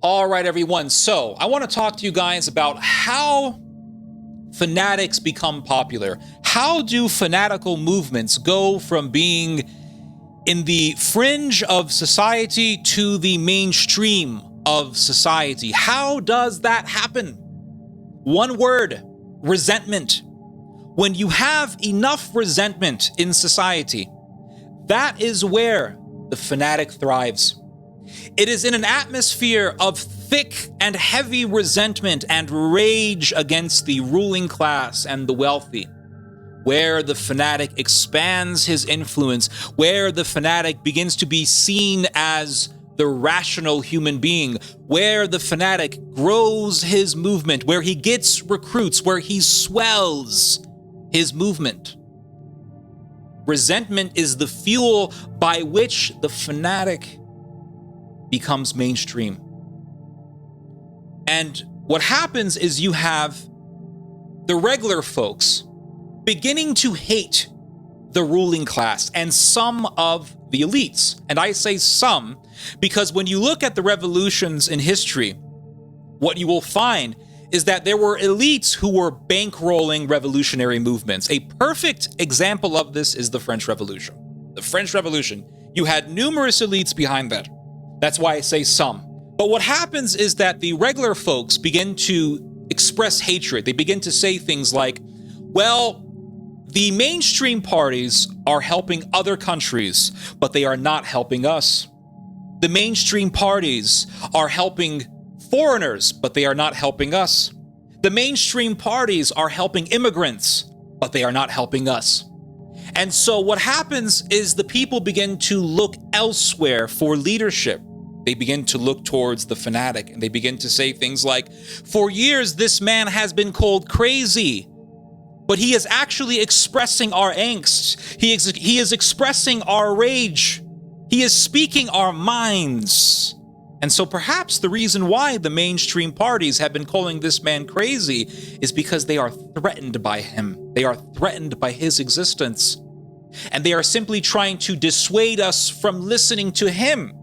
All right, everyone. So I want to talk to you guys about how fanatics become popular. How do fanatical movements go from being in the fringe of society to the mainstream of society? How does that happen? One word: resentment. When you have enough resentment in society, that is where the fanatic thrives. It is in an atmosphere of thick and heavy resentment and rage against the ruling class and the wealthy, where the fanatic expands his influence, where the fanatic begins to be seen as the rational human being, where the fanatic grows his movement, where he gets recruits, where he swells his movement. Resentment is the fuel by which the fanatic becomes mainstream. And what happens is you have the regular folks beginning to hate the ruling class and some of the elites. And I say some because when you look at the revolutions in history, what you will find is that there were elites who were bankrolling revolutionary movements. A perfect example of this is the French Revolution. The French Revolution, you had numerous elites behind that. That's why I say some. But what happens is that the regular folks begin to express hatred. They begin to say things like, well, the mainstream parties are helping other countries, but they are not helping us. The mainstream parties are helping foreigners, but they are not helping us. The mainstream parties are helping immigrants, but they are not helping us. And so what happens is the people begin to look elsewhere for leadership. They begin to look towards the fanatic, and they begin to say things like, for years this man has been called crazy, but he is actually expressing our angst. He is expressing our rage. He is speaking our minds. And so perhaps the reason why the mainstream parties have been calling this man crazy is because they are threatened by him. They are threatened by his existence. And they are simply trying to dissuade us from listening to him.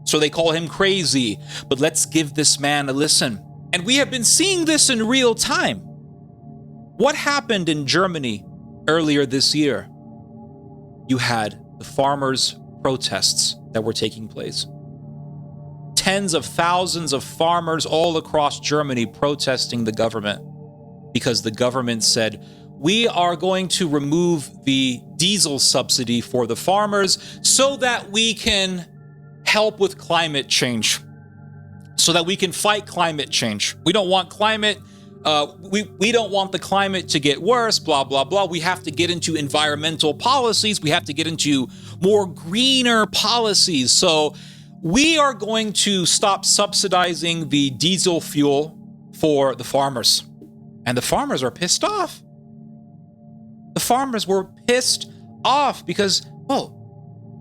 So they call him crazy, but let's give this man a listen. And we have been seeing this in real time. What happened in Germany earlier this year? You had the farmers' protests that were taking place. Tens of thousands of farmers all across Germany protesting the government because the government said, we are going to remove the diesel subsidy for the farmers so that we can help with climate change, so that we can fight climate change. We don't want climate, we don't want the climate to get worse, blah, blah, blah. We have to get into environmental policies. We have to get into more greener policies. So we are going to stop subsidizing the diesel fuel for the farmers. And the farmers are pissed off. The farmers were pissed off because,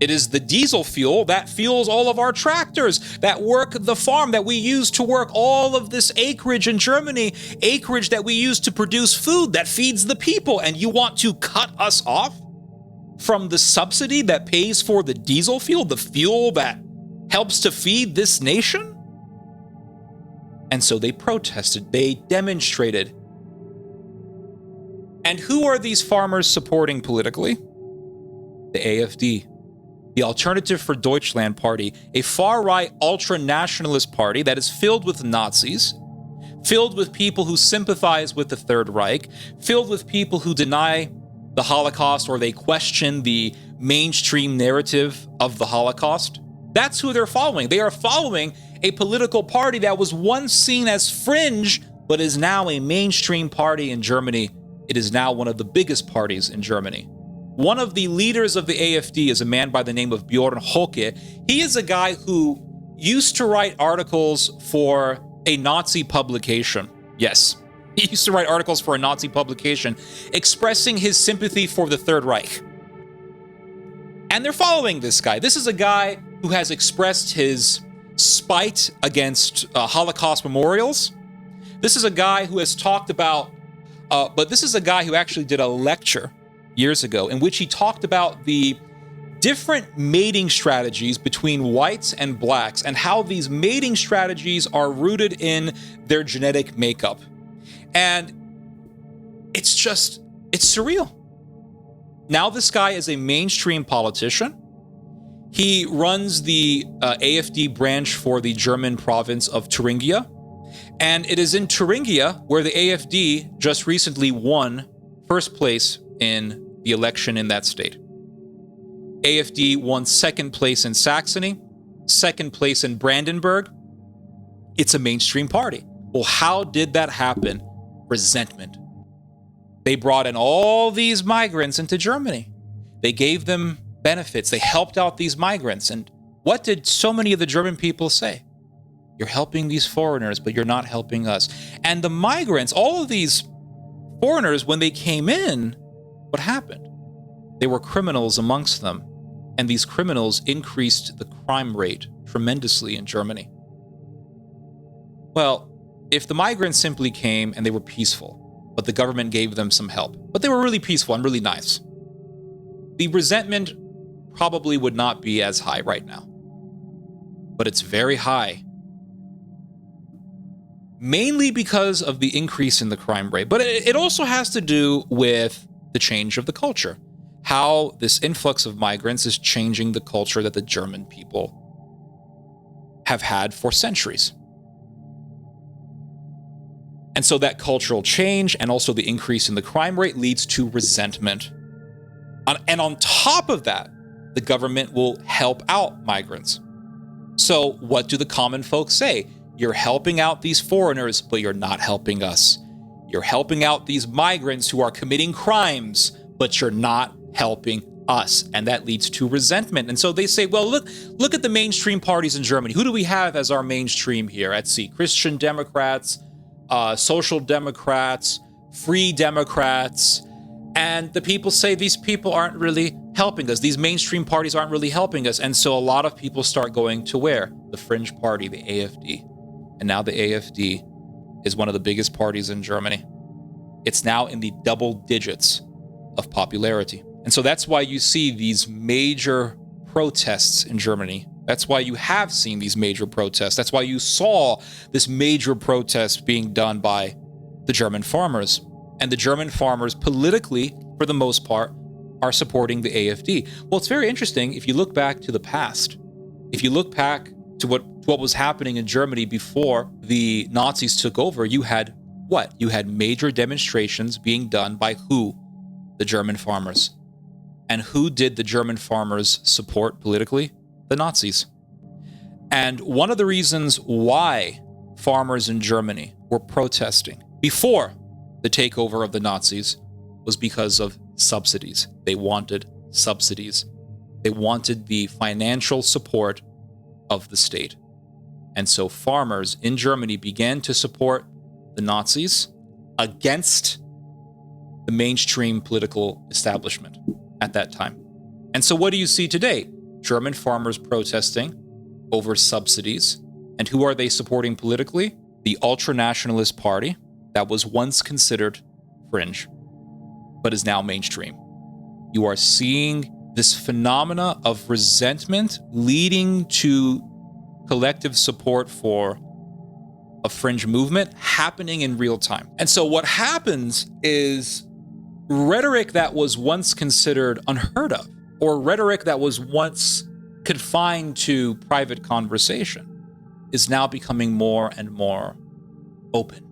it is the diesel fuel that fuels all of our tractors that work the farm, that we use to work all of this acreage in Germany, acreage that we use to produce food that feeds the people. And you want to cut us off from the subsidy that pays for the diesel fuel, the fuel that helps to feed this nation? And so they protested, they demonstrated. And who are these farmers supporting politically? The AfD. The Alternative for Deutschland Party, a far-right ultra-nationalist party that is filled with Nazis, filled with people who sympathize with the Third Reich, filled with people who deny the Holocaust or they question the mainstream narrative of the Holocaust. That's who they're following. They are following a political party that was once seen as fringe, but is now a mainstream party in Germany. It is now one of the biggest parties in Germany. One of the leaders of the AfD is a man by the name of Björn Höcke. He is a guy who used to write articles for a Nazi publication. Yes, he used to write articles for a Nazi publication expressing his sympathy for the Third Reich. And they're following this guy. This is a guy who has expressed his spite against Holocaust memorials. This is a guy who has talked about, but this is a guy who actually did a lecture years ago in which he talked about the different mating strategies between whites and blacks and how these mating strategies are rooted in their genetic makeup. And it's surreal. Now this guy is a mainstream politician. He runs the AfD branch for the German province of Thuringia. And it is in Thuringia where the AfD just recently won first place in the election in that state. AfD won second place in Saxony, second place in Brandenburg. It's a mainstream party. Well, how did that happen? Resentment. They brought in all these migrants into Germany. They gave them benefits. They helped out these migrants. And what did so many of the German people say? You're helping these foreigners, but you're not helping us. And the migrants, all of these foreigners, when they came in, what happened? They were criminals amongst them. And these criminals increased the crime rate tremendously in Germany. Well, if the migrants simply came and they were peaceful, but the government gave them some help, but they were really peaceful and really nice, the resentment probably would not be as high right now. But it's very high. Mainly because of the increase in the crime rate. But it also has to do with the change of the culture. How this influx of migrants is changing the culture that the German people have had for centuries. And so that cultural change and also the increase in the crime rate leads to resentment. And on top of that, the government will help out migrants. So what do the common folk say? You're helping out these foreigners, but you're not helping us. You're helping out these migrants who are committing crimes, but you're not helping us. And that leads to resentment. And so they say, well, look at the mainstream parties in Germany. Who do we have as our mainstream here? Let's see, Christian Democrats, Social Democrats, Free Democrats. And the people say these people aren't really helping us. These mainstream parties aren't really helping us. And so a lot of people start going to where? The fringe party, the AfD. And now the AfD is one of the biggest parties in Germany. It's now in the double digits of popularity. And so that's why you see these major protests in Germany. That's why you have seen these major protests. That's why you saw this major protest being done by the German farmers. And the German farmers politically, for the most part, are supporting the AfD. Well, it's very interesting if you look back to the past. If you look back to what was happening in Germany before the Nazis took over, you had what? You had major demonstrations being done by who? The German farmers. And who did the German farmers support politically? The Nazis. And one of the reasons why farmers in Germany were protesting before the takeover of the Nazis was because of subsidies. They wanted subsidies. They wanted the financial support of the state. And so farmers in Germany began to support the Nazis against the mainstream political establishment at that time. And so what do you see today? German farmers protesting over subsidies. And who are they supporting politically? The ultranationalist party that was once considered fringe, but is now mainstream. You are seeing this phenomena of resentment leading to collective support for a fringe movement happening in real time. And so what happens is rhetoric that was once considered unheard of, or rhetoric that was once confined to private conversation, is now becoming more and more open.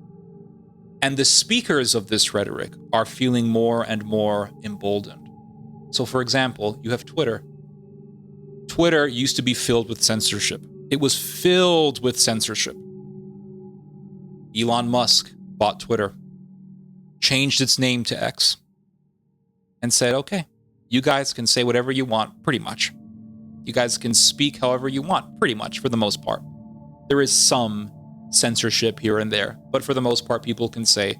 And the speakers of this rhetoric are feeling more and more emboldened. So for example, you have Twitter. Twitter used to be filled with censorship. It was filled with censorship. Elon Musk bought Twitter, changed its name to X, and said, okay, you guys can say whatever you want, pretty much. You guys can speak however you want, pretty much, for the most part. There is some censorship here and there, but for the most part, people can say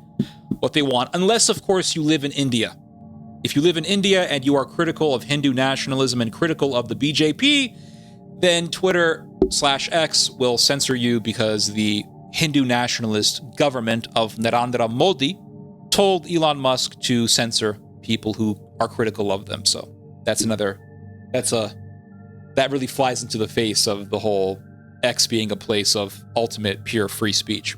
what they want, unless, of course, you live in India. If you live in India and you are critical of Hindu nationalism and critical of the BJP, then Twitter/X will censor you because the Hindu nationalist government of Narendra Modi told Elon Musk to censor people who are critical of them. So that's another that really flies into the face of the whole X being a place of ultimate pure free speech.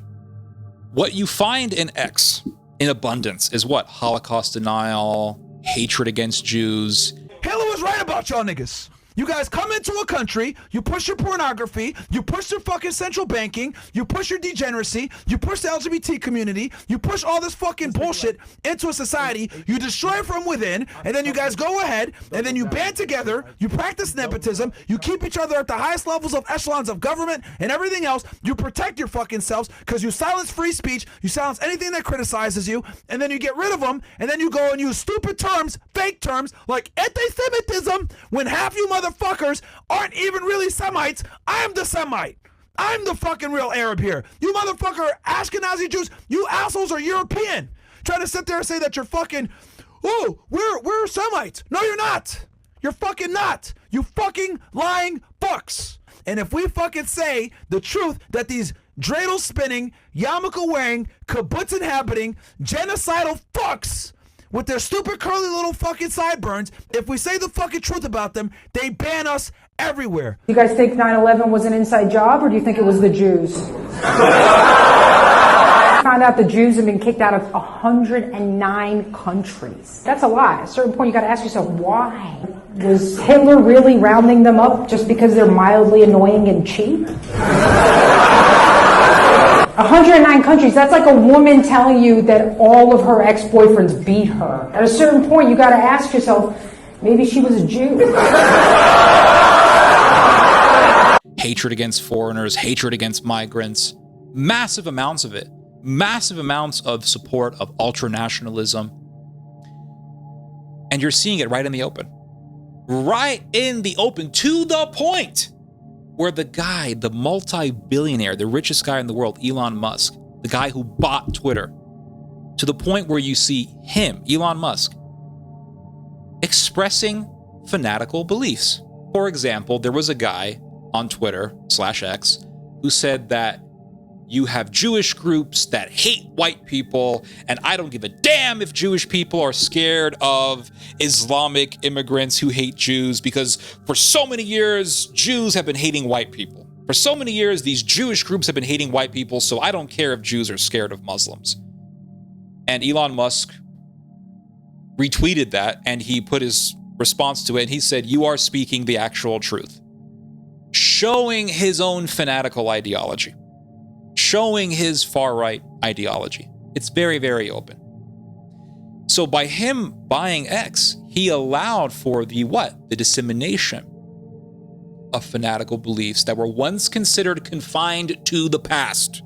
What you find in X in abundance is what? Holocaust denial, hatred against Jews. Hitler was right about y'all niggas. You guys come into a country, you push your pornography, you push your fucking central banking, you push your degeneracy, you push the LGBT community, you push all this fucking bullshit into a society, you destroy it from within, and then you guys go ahead, and then you band together, you practice nepotism, you keep each other at the highest levels of echelons of government and everything else, you protect your fucking selves, because you silence free speech, you silence anything that criticizes you, and then you get rid of them, and then you go and use stupid terms, fake terms, like anti-Semitism, when half you motherfuckers aren't even really Semites. I'm the Semite. I'm the fucking real Arab here. You motherfucker Ashkenazi Jews, you assholes are European. Trying to sit there and say that you're fucking, oh, we're Semites. No, you're not. You're fucking not. You fucking lying fucks. And if we fucking say the truth that these dreidel spinning, yarmulke wearing, kibbutz inhabiting, genocidal fucks with their stupid curly little fucking sideburns, if we say the fucking truth about them, they ban us everywhere. You guys think 9/11 was an inside job, or do you think it was the Jews? Found out the Jews have been kicked out of 109 countries. That's a lie. At a certain point, you got to ask yourself, why? Was Hitler really rounding them up just because they're mildly annoying and cheap? 109 countries, that's like a woman telling you that all of her ex-boyfriends beat her. At a certain point, you got to ask yourself, maybe she was a Jew. Hatred against foreigners, hatred against migrants, massive amounts of it. Massive amounts of support of ultra-nationalism. And you're seeing it right in the open. Right in the open, to the point where the guy, the multi-billionaire, the richest guy in the world, Elon Musk, the guy who bought Twitter, to the point where you see him, Elon Musk, expressing fanatical beliefs. For example, there was a guy on Twitter /X who said that you have Jewish groups that hate white people, and I don't give a damn if Jewish people are scared of Islamic immigrants who hate Jews, because for so many years, Jews have been hating white people. For so many years, these Jewish groups have been hating white people, so I don't care if Jews are scared of Muslims. And Elon Musk retweeted that, and he put his response to it, and he said, "You are speaking the actual truth," showing his own fanatical ideology. Showing his far-right ideology. It's very, very open. So by him buying X, he allowed for the what? The dissemination of fanatical beliefs that were once considered confined to the past.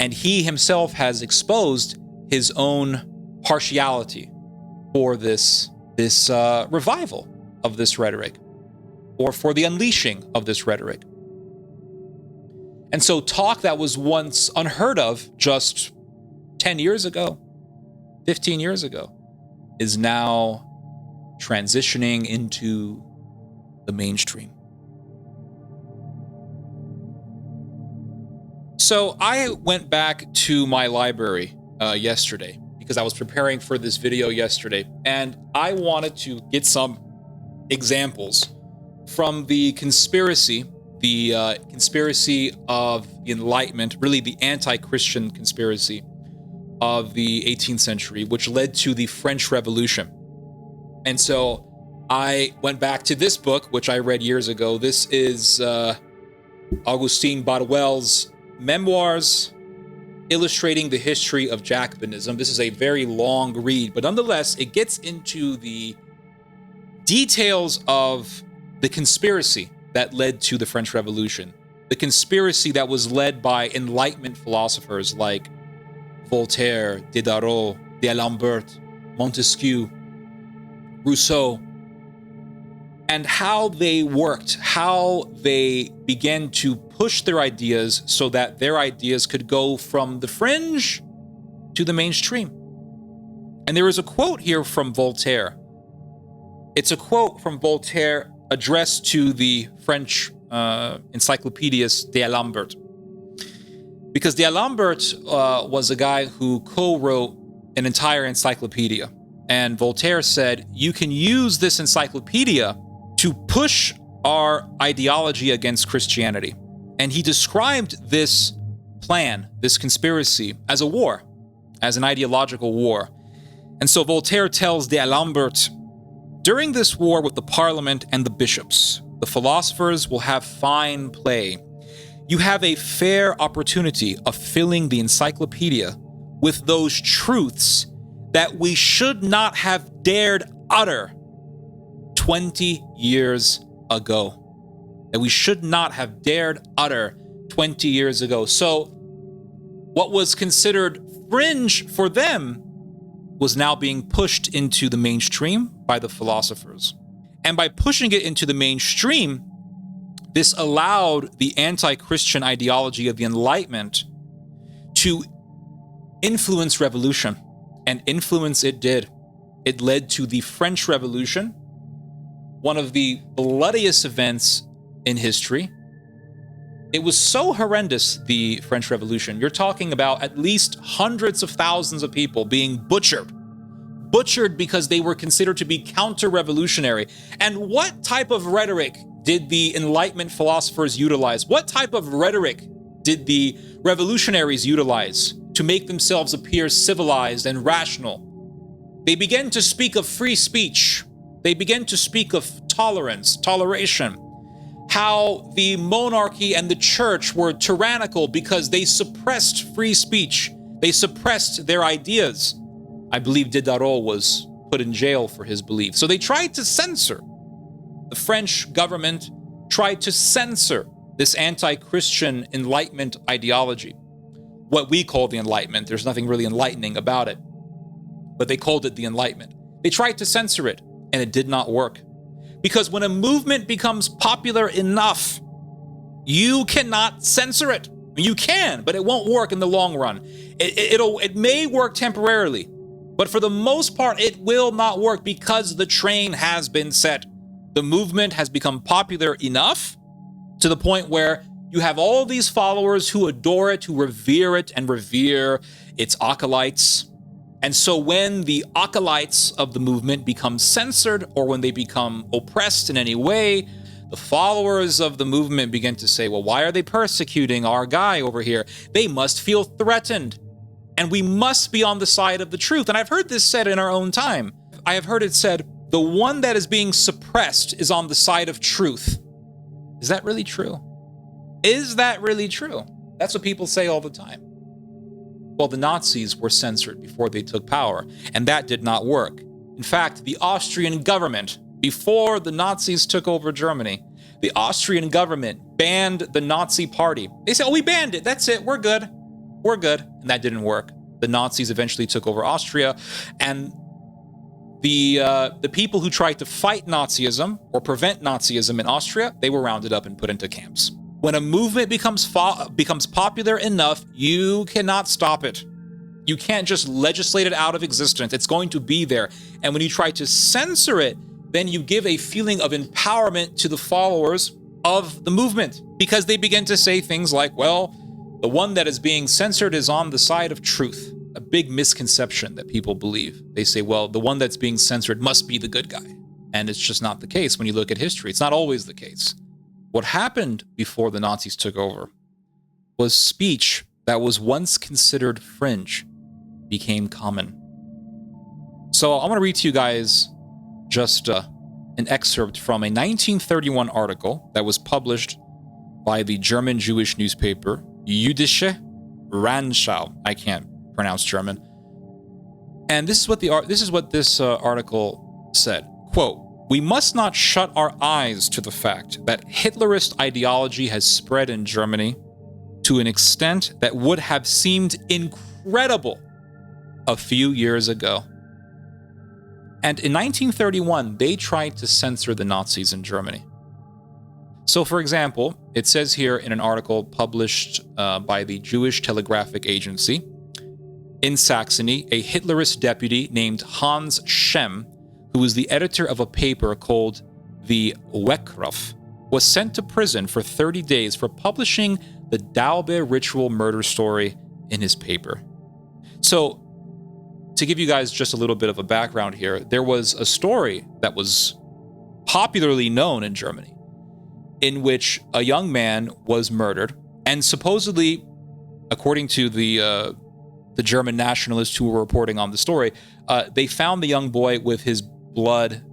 And he himself has exposed his own partiality for this revival of this rhetoric, or for the unleashing of this rhetoric. And so talk that was once unheard of just 10 years ago, 15 years ago, is now transitioning into the mainstream. So I went back to my library yesterday because I was preparing for this video yesterday, and I wanted to get some examples from the conspiracy of the Enlightenment, really the anti-Christian conspiracy of the 18th century, which led to the French Revolution. And so I went back to this book, which I read years ago. This is Augustin Barruel's Memoirs Illustrating the History of Jacobinism. This is a very long read, but nonetheless, it gets into the details of the conspiracy that led to the French Revolution. The conspiracy that was led by Enlightenment philosophers like Voltaire, Diderot, D'Alembert, Montesquieu, Rousseau, and how they worked, how they began to push their ideas so that their ideas could go from the fringe to the mainstream. And there is a quote here from Voltaire. It's a quote from Voltaire addressed to the French encyclopedist D'Alembert. Because D'Alembert was a guy who co-wrote an entire encyclopedia And Voltaire said, you can use this encyclopedia to push our ideology against Christianity. And he described this plan, this conspiracy, as a war, as an ideological war. And so Voltaire tells d'Alembert, during this war with the parliament and the bishops, the philosophers will have fine play. You have a fair opportunity of filling the encyclopedia with those truths that we should not have dared utter 20 years ago. That we should not have dared utter 20 years ago. So what was considered fringe for them was now being pushed into the mainstream by the philosophers. And by pushing it into the mainstream, this allowed the anti-Christian ideology of the Enlightenment to influence revolution. And influence it did. It led to the French Revolution, one of the bloodiest events in history. It was so horrendous, the French Revolution. You're talking about at least hundreds of thousands of people being butchered. Butchered because they were considered to be counter-revolutionary. And what type of rhetoric did the Enlightenment philosophers utilize? What type of rhetoric did the revolutionaries utilize to make themselves appear civilized and rational? They began to speak of free speech. They began to speak of tolerance, toleration, how the monarchy and the church were tyrannical because they suppressed free speech. They suppressed their ideas. I believe Diderot was put in jail for his beliefs. So they tried to censor. The French government tried to censor this anti-Christian Enlightenment ideology. What we call the Enlightenment. There's nothing really enlightening about it, but they called it the Enlightenment. They tried to censor it, and it did not work. Because when a movement becomes popular enough, you cannot censor it. You can, but it won't work in the long run. It may work temporarily, but for the most part, it will not work because the train has been set. The movement has become popular enough to the point where you have all these followers who adore it, who revere it and revere its acolytes. And so when the acolytes of the movement become censored or when they become oppressed in any way, the followers of the movement begin to say, well, why are they persecuting our guy over here? They must feel threatened. And we must be on the side of the truth. And I've heard this said in our own time. I have heard it said, the one that is being suppressed is on the side of truth. Is that really true? Is that really true? That's what people say all the time. Well, the Nazis were censored before they took power, and that did not work. In fact, the Austrian government, before the Nazis took over Germany, the Austrian government banned the Nazi party. They said, oh, we banned it. That's it. We're good. We're good. And that didn't work. The Nazis eventually took over Austria, and the people who tried to fight Nazism or prevent Nazism in Austria, they were rounded up and put into camps. When a movement becomes popular enough, you cannot stop it. You can't just legislate it out of existence. It's going to be there. And when you try to censor it, then you give a feeling of empowerment to the followers of the movement because they begin to say things like, well, the one that is being censored is on the side of truth. A big misconception that people believe. They say, well, the one that's being censored must be the good guy. And it's just not the case when you look at history. It's not always the case. What happened before the Nazis took over was speech that was once considered fringe became common. So I want to read to you guys just an excerpt from a 1931 article that was published by the German Jewish newspaper Jüdische Rundschau. I can't pronounce German. And this is what this article said. Quote, we must not shut our eyes to the fact that Hitlerist ideology has spread in Germany to an extent that would have seemed incredible a few years ago. And in 1931, they tried to censor the Nazis in Germany. So, for example, it says here in an article published by the Jewish Telegraphic Agency, in Saxony, a Hitlerist deputy named Hans Schem, who was the editor of a paper called the Weckruf, was sent to prison for 30 days for publishing the Daube ritual murder story in his paper. So, to give you guys just a little bit of a background here, there was a story that was popularly known in Germany in which a young man was murdered, and supposedly, according to the German nationalists who were reporting on the story, they found the young boy with his blood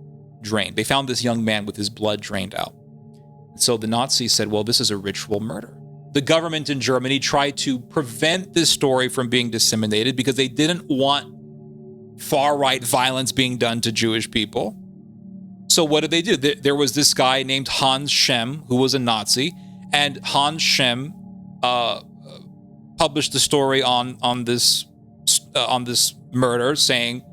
drained. They found this young man with his blood drained out. So the Nazis said, well, this is a ritual murder. The government in Germany tried to prevent this story from being disseminated because they didn't want far-right violence being done to Jewish people. So what did they do? There was this guy named Hans Schem, who was a Nazi, and Hans Schem published the story on this murder, saying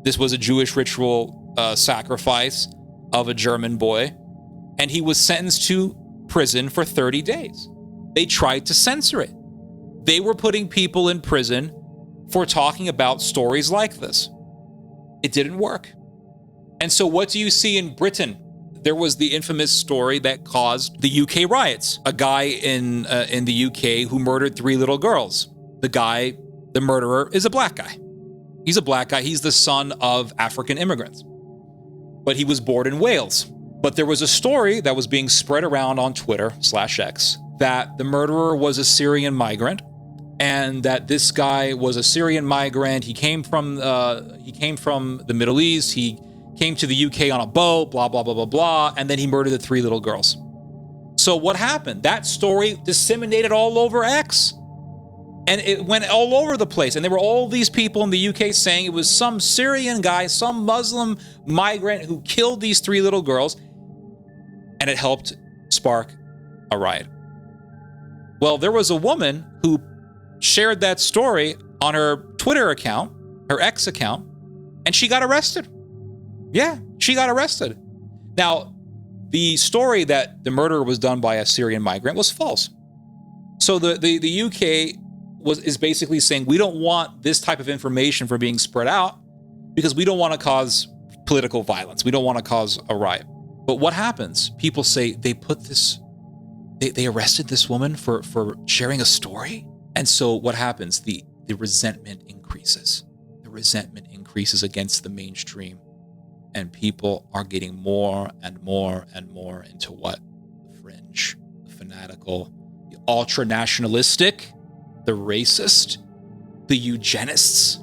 this was a Jewish ritual sacrifice of a German boy, and he was sentenced to prison for 30 days. They tried to censor it. They were putting people in prison for talking about stories like this. It didn't work. And so what do you see in Britain? There was the infamous story that caused the UK riots. A guy in the UK who murdered 3 little girls. The murderer, is a black guy. He's a black guy. He's the son of African immigrants. But he was born in Wales. But there was a story that was being spread around on Twitter/X that the murderer was a Syrian migrant, and that this guy was a Syrian migrant. He came from the Middle East. He came to the UK on a boat, blah, blah, blah, blah, blah, and then he murdered the 3 little girls. So what happened? That story disseminated all over X, and it went all over the place. And there were all these people in the UK saying it was some Syrian guy, some Muslim migrant who killed these 3 little girls, and it helped spark a riot. Well, there was a woman who shared that story on her Twitter account, her X account, and she got arrested. Yeah, she got arrested. Now, the story that the murder was done by a Syrian migrant was false. So the UK is basically saying, we don't want this type of information from being spread out because we don't want to cause political violence. We don't want to cause a riot. But what happens? People say they arrested this woman for sharing a story. And so what happens? The resentment increases. The resentment increases against the mainstream. And people are getting more and more and more into what? The fringe, the fanatical, the ultra-nationalistic, the racist, the eugenists.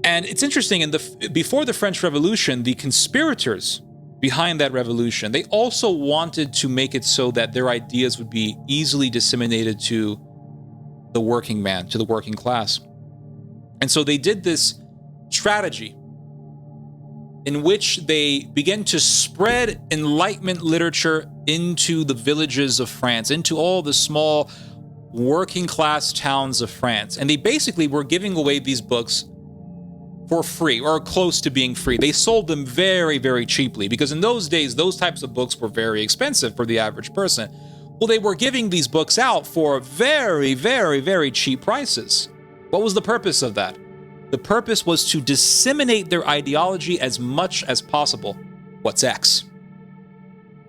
And it's interesting, before the French Revolution, the conspirators behind that revolution, they also wanted to make it so that their ideas would be easily disseminated to the working man, to the working class. And so they did this strategy in which they began to spread Enlightenment literature into the villages of France, into all the small working class towns of France. And they basically were giving away these books for free, or close to being free. They sold them very, very cheaply, because in those days, those types of books were very expensive for the average person. Well, they were giving these books out for very, very, very cheap prices. What was the purpose of that? The purpose was to disseminate their ideology as much as possible. What's X?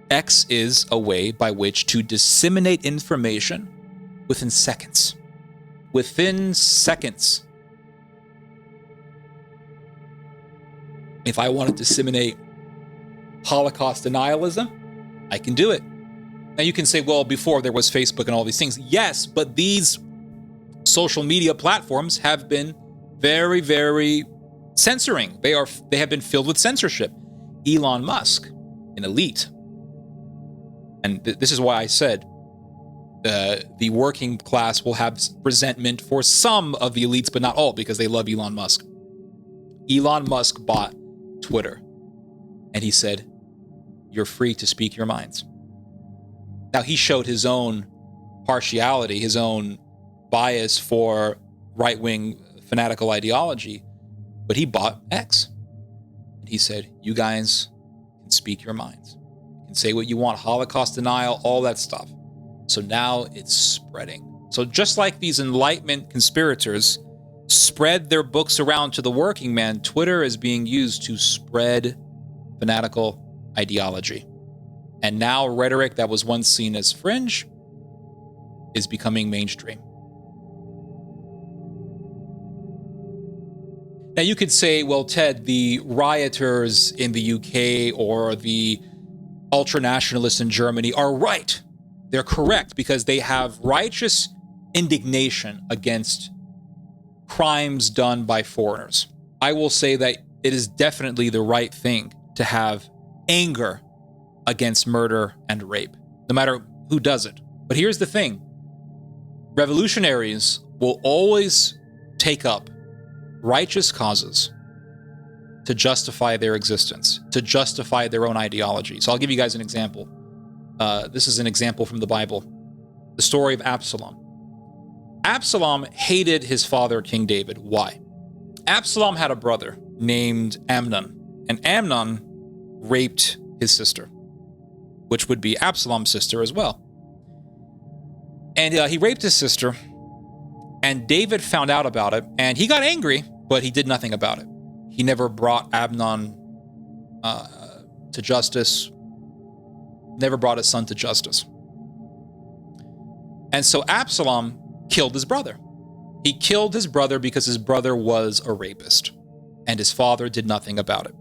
X is a way by which to disseminate information within seconds. Within seconds. If I want to disseminate Holocaust denialism, I can do it. Now you can say, well, before there was Facebook and all these things. Yes, but these social media platforms have been very, very censoring. They have been filled with censorship. Elon Musk, an elite. And this is why I said the working class will have resentment for some of the elites, but not all, because they love Elon Musk. Elon Musk bought Twitter, and he said, you're free to speak your minds. Now, he showed his own partiality, his own bias for right-wing fanatical ideology, but he bought X. And he said, you guys can speak your minds. You can say what you want, Holocaust denial, all that stuff. So now it's spreading. So just like these Enlightenment conspirators spread their books around to the working man, Twitter is being used to spread fanatical ideology. And now rhetoric that was once seen as fringe is becoming mainstream. Now, you could say, well, Ted, the rioters in the UK or the ultra-nationalists in Germany are right. They're correct because they have righteous indignation against crimes done by foreigners. I will say that it is definitely the right thing to have anger against murder and rape, no matter who does it. But here's the thing. Revolutionaries will always take up righteous causes to justify their existence, to justify their own ideology. So I'll give you guys an example. This is an example from the Bible. The story of Absalom. Absalom hated his father, King David. Why? Absalom had a brother named Amnon, and Amnon raped his sister, which would be Absalom's sister as well. And he raped his sister, and David found out about it, and he got angry, but he did nothing about it. He never brought Amnon to justice, never brought his son to justice. And so Absalom killed his brother. He killed his brother because his brother was a rapist, and his father did nothing about it.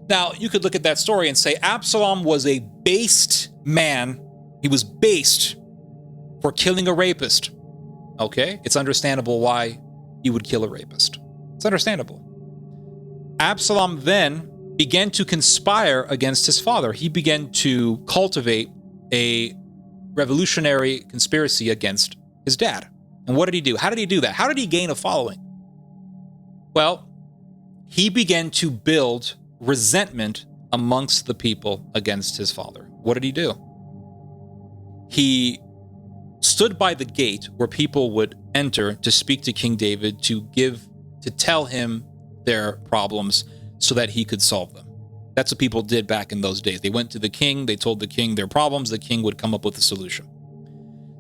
Now, you could look at that story and say Absalom was a based man. He was based for killing a rapist. Okay? It's understandable why he would kill a rapist. It's understandable. Absalom then began to conspire against his father. He began to cultivate a revolutionary conspiracy against his dad. And what did he do? How did he do that? How did he gain a following? Well, he began to build resentment amongst the people against his father. What did he do? He stood by the gate where people would enter to speak to King David, to tell him their problems so that he could solve them. That's what people did back in those days. They went to the king, they told the king their problems, the king would come up with a solution.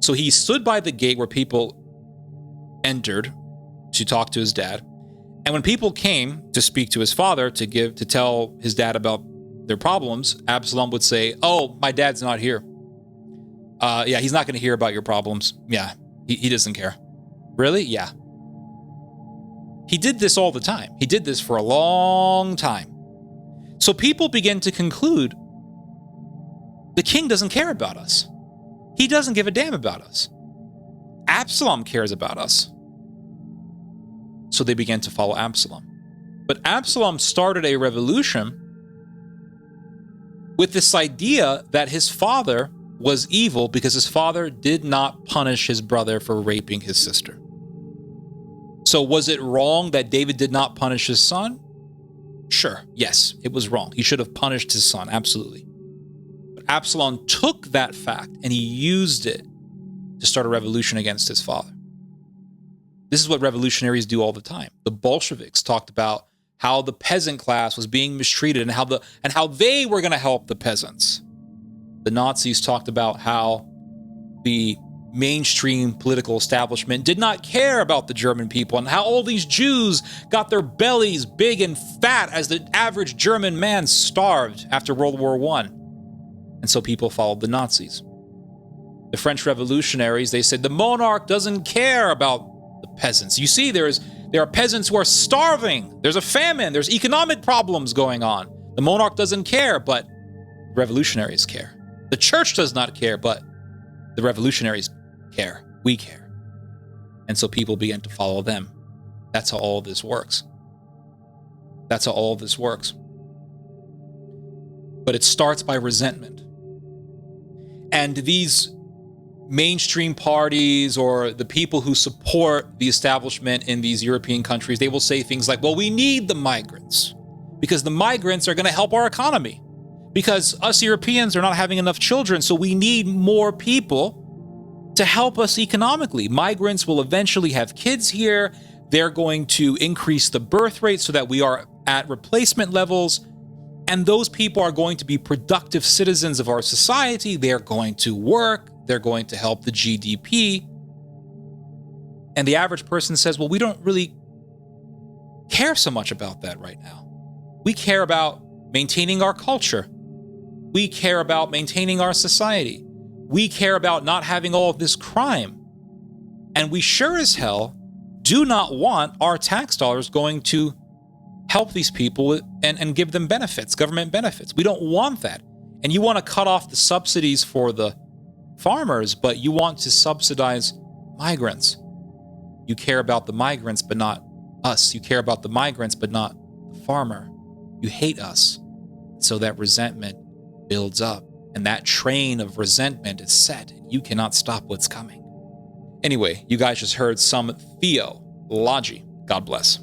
So he stood by the gate where people entered to talk to his dad. And when people came to speak to his father, to tell his dad about their problems, Absalom would say, "Oh, my dad's not here. Yeah, he's not going to hear about your problems. Yeah, he doesn't care." Really? Yeah. He did this all the time. He did this for a long time. So people begin to conclude the king doesn't care about us. He doesn't give a damn about us. Absalom cares about us. So they began to follow Absalom. But Absalom started a revolution with this idea that his father was evil because his father did not punish his brother for raping his sister. So was it wrong that David did not punish his son? Sure, yes, it was wrong. He should have punished his son, absolutely. But Absalom took that fact and he used it to start a revolution against his father. This is what revolutionaries do all the time. The Bolsheviks talked about how the peasant class was being mistreated and how they were going to help the peasants. The Nazis talked about how the mainstream political establishment did not care about the German people and how all these Jews got their bellies big and fat as the average German man starved after World War I. And so people followed the Nazis. The French revolutionaries, they said the monarch doesn't care about the peasants. You see, there are peasants who are starving. There's a famine. There's economic problems going on. The monarch doesn't care, but revolutionaries care. The church does not care, but the revolutionaries care. We care. And so people began to follow them. That's how all this works. That's how all this works. But it starts by resentment. And these mainstream parties or the people who support the establishment in these European countries, they will say things like, well, we need the migrants because the migrants are going to help our economy. Because us Europeans are not having enough children, so we need more people to help us economically. Migrants will eventually have kids here. They're going to increase the birth rate so that we are at replacement levels. And those people are going to be productive citizens of our society. They're going to work. They're going to help the GDP. And the average person says, well, we don't really care so much about that right now. We care about maintaining our culture. We care about maintaining our society. We care about not having all of this crime. And we sure as hell do not want our tax dollars going to help these people and give them benefits, government benefits. We don't want that. And you want to cut off the subsidies for the farmers, but you want to subsidize migrants. You care about the migrants, but not us. You care about the migrants, but not the farmer. You hate us. So that resentment builds up, and that train of resentment is set, and you cannot stop what's coming. Anyway, you guys just heard some theology. God bless.